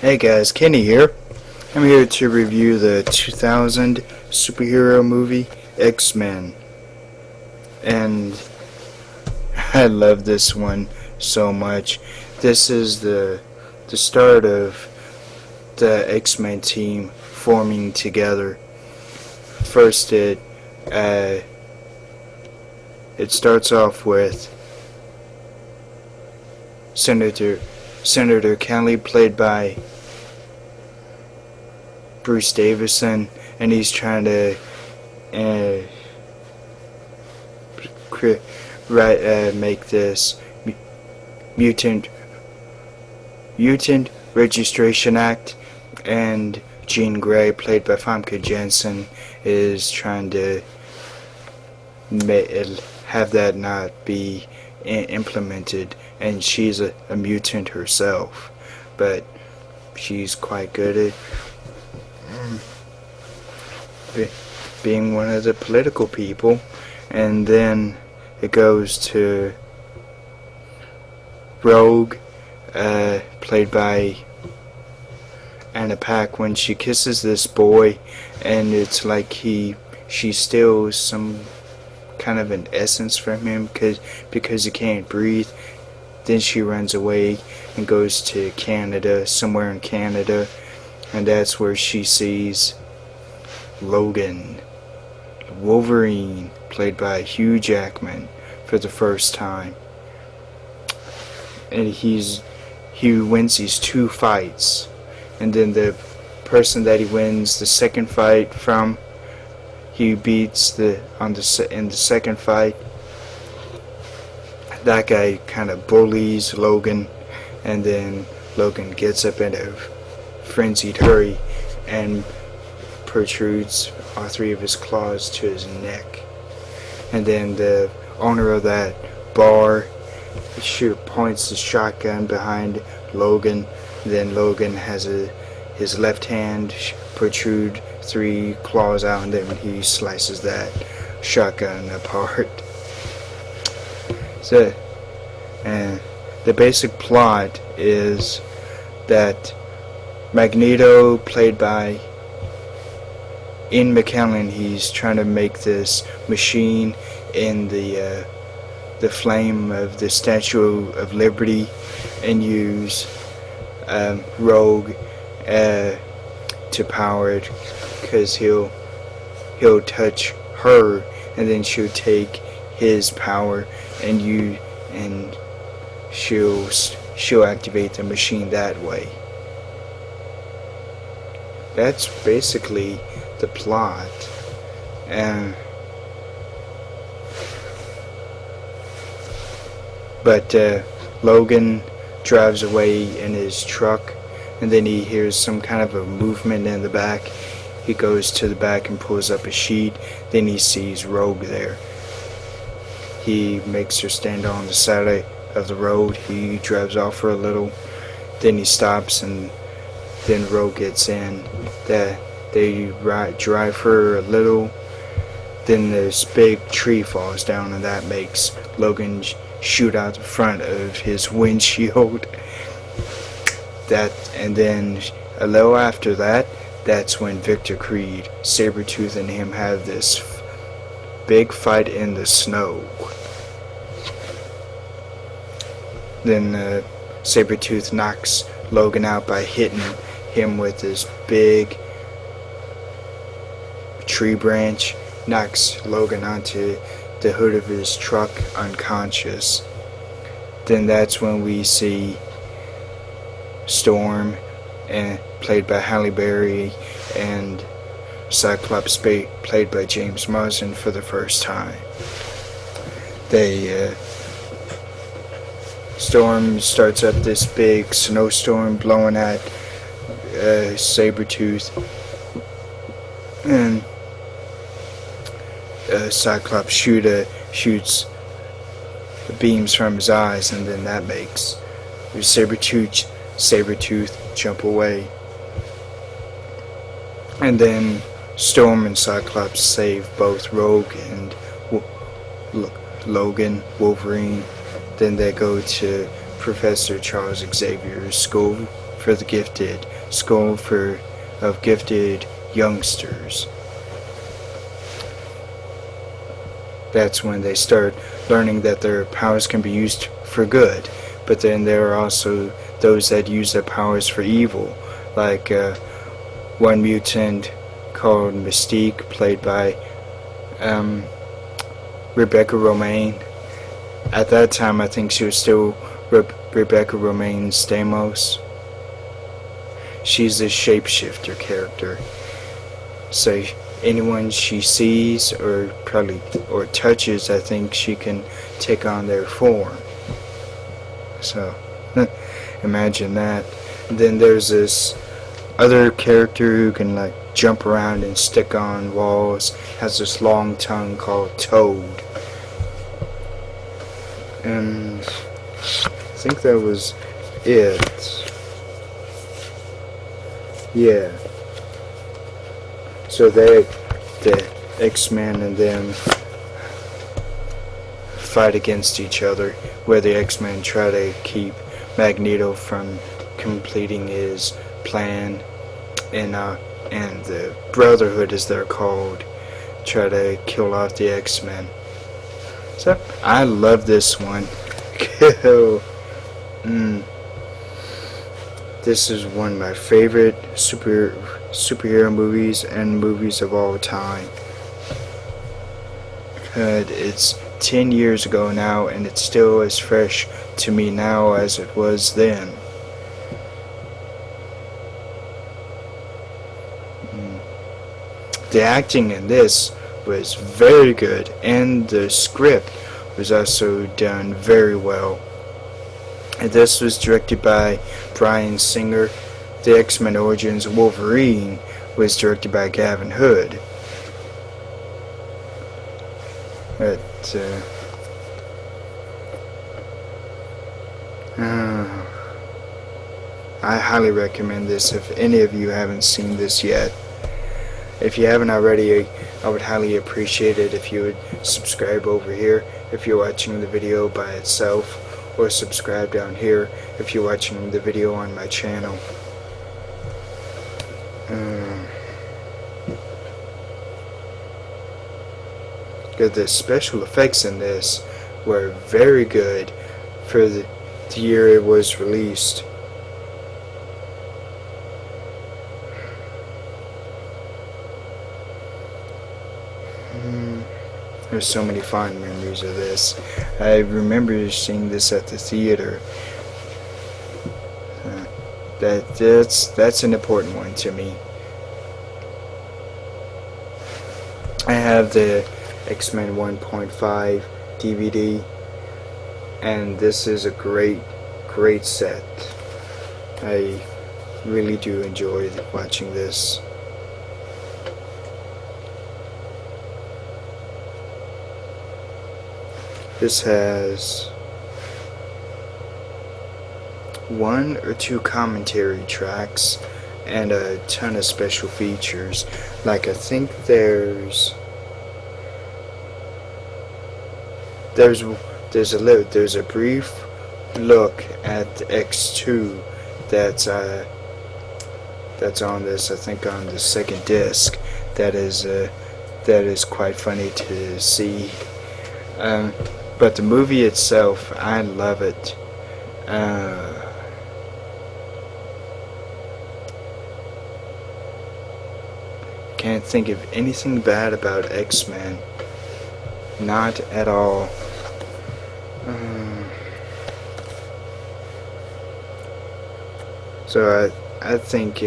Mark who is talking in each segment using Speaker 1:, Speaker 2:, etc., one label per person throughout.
Speaker 1: Hey guys, Kenny here. I'm here to review the 2000 superhero movie X-Men. And I love this one so much. This is the start of the X-Men team forming together. First it starts off with Senator Kelly, played by Bruce Davison, and he's trying to make this mutant registration act, and Jean Grey, played by Famke Janssen, is trying to have that not be implemented, and she's a mutant herself, but she's quite good at being one of the political people. And then it goes to Rogue, played by Anna Paquin, when she kisses this boy, and it's like she steals some kind of an essence from him because he can't breathe. Then she runs away and goes to Canada, somewhere in Canada, and that's where she sees Logan, Wolverine, played by Hugh Jackman, for the first time. And he wins these 2 fights, and then the person that he wins the second fight from, he beats in the second fight. That guy kind of bullies Logan, and then Logan gets up in a frenzied hurry and protrudes all 3 of his claws to his neck. And then the owner of that bar points the shotgun behind Logan. Then Logan has his left hand protrude 3 claws out, and then he slices that shotgun apart. So, and the basic plot is that Magneto, played by Ian McKellen, he's trying to make this machine in the flame of the Statue of Liberty, and use Rogue to power it, because he'll touch her, and then she'll take his power, and she'll activate the machine that way. That's basically the plot. But Logan drives away in his truck, and then he hears some kind of a movement in the back. He goes to the back and pulls up a sheet. Then he sees Rogue there. He makes her stand on the side of the road. He drives off for a little. Then he stops, and then Rogue gets in. They drive for a little. Then this big tree falls down, and that makes Logan shoot out the front of his windshield. And then a little after that, that's when Victor Creed, Sabretooth, and him have this big fight in the snow. Then Sabretooth knocks Logan out by hitting him with this big tree branch, knocks Logan onto the hood of his truck unconscious. Then that's when we see Storm, played by Halle Berry, and Cyclops, played by James Marsden, for the first time. Storm starts up this big snowstorm blowing at Sabretooth, and Cyclops shoots beams from his eyes, and then that makes Sabretooth jump away. And then Storm and Cyclops save both Rogue and Logan, Wolverine. Then they go to Professor Charles Xavier's school for the gifted, school of gifted youngsters. That's when they start learning that their powers can be used for good, but then there are also those that use their powers for evil, like one mutant called Mystique, played by Rebecca Romaine. At that time, I think she was still Rebecca Romaine Stamos. She's a shapeshifter character, so anyone she sees or touches, I think she can take on their form. So imagine that. And then there's this other character who can like jump around and stick on walls, has this long tongue called Toad. And I think that was it. Yeah. So the X-Men and them fight against each other, where the X-Men try to keep Magneto from completing his plan, and the Brotherhood, as they're called, try to kill off the X-Men. So I love this one. This is one of my favorite superhero movies and movies of all time. It's 10 years ago now, and it's still as fresh to me now as it was then. The acting in this was very good, and the script was also done very well. And this was directed by Bryan Singer. The X-Men Origins Wolverine was directed by Gavin Hood. I highly recommend this if any of you haven't seen this yet. If you haven't already, I would highly appreciate it if you would subscribe over here if you're watching the video by itself, or subscribe down here if you're watching the video on my channel. The special effects in this were very good for the year it was released. There's so many fond memories of this. I remember seeing this at the theater. That's an important one to me. I have the X-Men 1.5 DVD, and this is a great set. I really do enjoy watching this. This has 1 or 2 commentary tracks and a ton of special features. Like, I think there's a brief look at X2 that's on this, I think on the second disc. That is quite funny to see. But the movie itself, I love it. Can't think of anything bad about X-Men. Not at all. So I think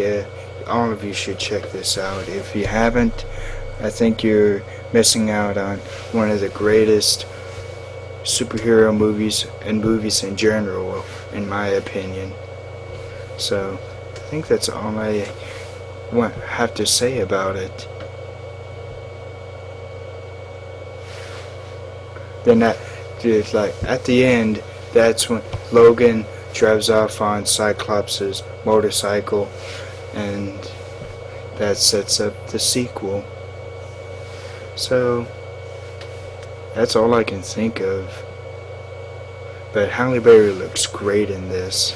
Speaker 1: all of you should check this out. If you haven't, I think you're missing out on one of the greatest superhero movies and movies in general, in my opinion. So I think that's all I have to say about it. Then at the end, that's when Logan drives off on Cyclops' motorcycle, and that sets up the sequel. So that's all I can think of. But Halle Berry looks great in this.